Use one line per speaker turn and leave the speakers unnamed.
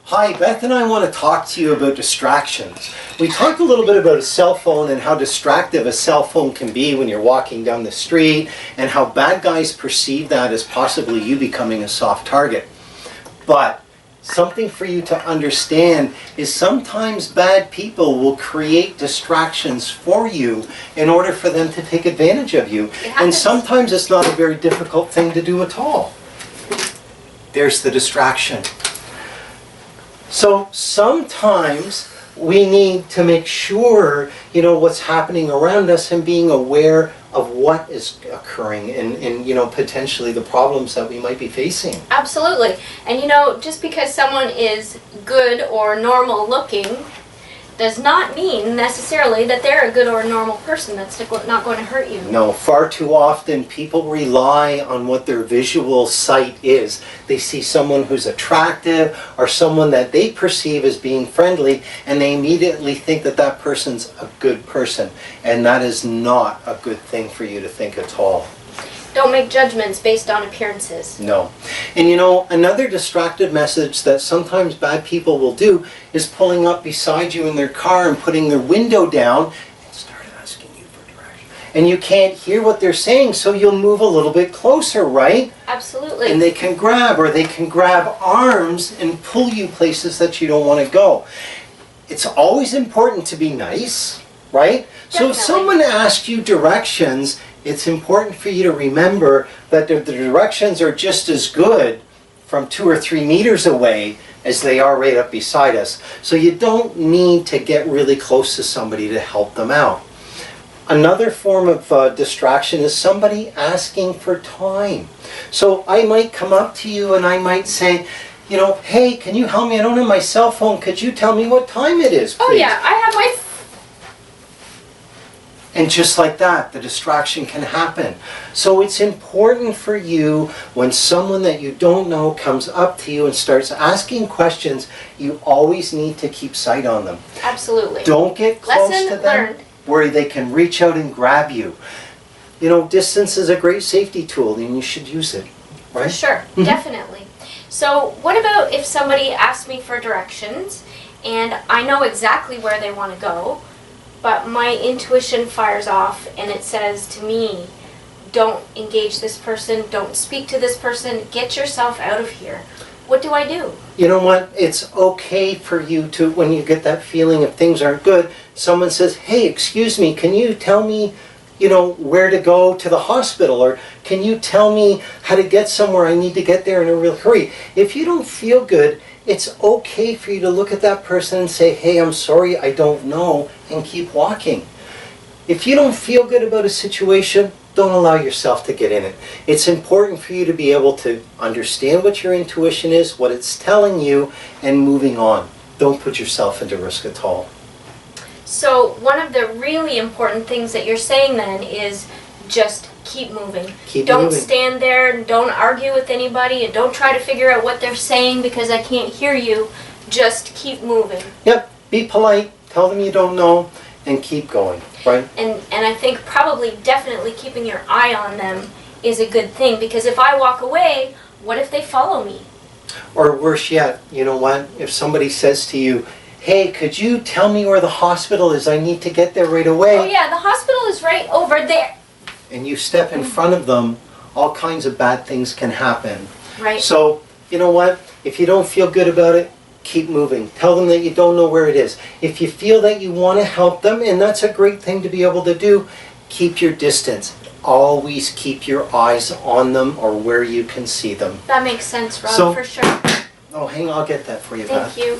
Hi, Beth and I want to talk to you about distractions. We talked a little bit about a cell phone and how distractive a cell phone can be when you're walking down the street and how bad guys perceive that as possibly you becoming a soft target. But something for you to understand is sometimes bad people will create distractions for you in order for them to take advantage of you. And sometimes it's not a very difficult thing to do at all. There's the distraction. So sometimes we need to make sure, what's happening around us and being aware of what is occurring and potentially the problems that we might be facing.
Absolutely. And just because someone is good or normal looking does not mean necessarily that they're a good or normal person that's not going to hurt you.
No, far too often people rely on what their visual sight is. They see someone who's attractive or someone that they perceive as being friendly, and they immediately think that that person's a good person. And that is not a good thing for you to think at all.
Don't make judgments based on appearances.
No. And another distracted message that sometimes bad people will do is pulling up beside you in their car and putting their window down and start asking you for direction. And you can't hear what they're saying, so you'll move a little bit closer, right?
Absolutely.
And they can grab arms and pull you places that you don't want to go. It's always important to be nice, right?
Definitely.
So if someone asks you directions, it's important for you to remember that the directions are just as good from 2 or 3 meters away as they are right up beside us. So you don't need to get really close to somebody to help them out. Another form of distraction is somebody asking for time. So I might come up to you and I might say, hey, can you help me? I don't have my cell phone. Could you tell me what time it is, please?
Oh yeah, I have my...
And just like that, the distraction can happen. So it's important for you when someone that you don't know comes up to you and starts asking questions, you always need to keep sight on them.
Absolutely.
Don't get close
Lesson
to them
learned.
Where they can reach out and grab you. Distance is a great safety tool and you should use it, right?
For sure, definitely. So what about if somebody asks me for directions and I know exactly where they want to go, but my intuition fires off and it says to me, don't engage this person, don't speak to this person, get yourself out of here. What do I do?
You know what? It's okay for you to, when you get that feeling if things aren't good, someone says, hey, excuse me, can you tell me, where to go to the hospital? Or can you tell me how to get somewhere? I need to get there in a real hurry. If you don't feel good, it's okay for you to look at that person and say, hey, I'm sorry, I don't know, and keep walking. If you don't feel good about a situation, don't allow yourself to get in it. It's important for you to be able to understand what your intuition is, what it's telling you, and moving on. Don't put yourself into risk at all.
So one of the really important things that you're saying then is just keep moving. Don't stand there and don't argue with anybody and don't try to figure out what they're saying because I can't hear you. Just keep moving.
Yep, be polite, tell them you don't know, and keep going, right?
And I think probably definitely keeping your eye on them is a good thing, because if I walk away, what if they follow me?
Or worse yet, you know what? If somebody says to you, hey, could you tell me where the hospital is? I need to get there right away.
Oh yeah, the hospital is right over there.
And you step in front of them, all kinds of bad things can happen.
Right.
So, you know what? If you don't feel good about it, keep moving. Tell them that you don't know where it is. If you feel that you want to help them, and that's a great thing to be able to do, keep your distance. Always keep your eyes on them or where you can see them.
That makes sense, Rob,
So,
for sure.
Oh, hang on, I'll get that for you, Beth.
Thank you.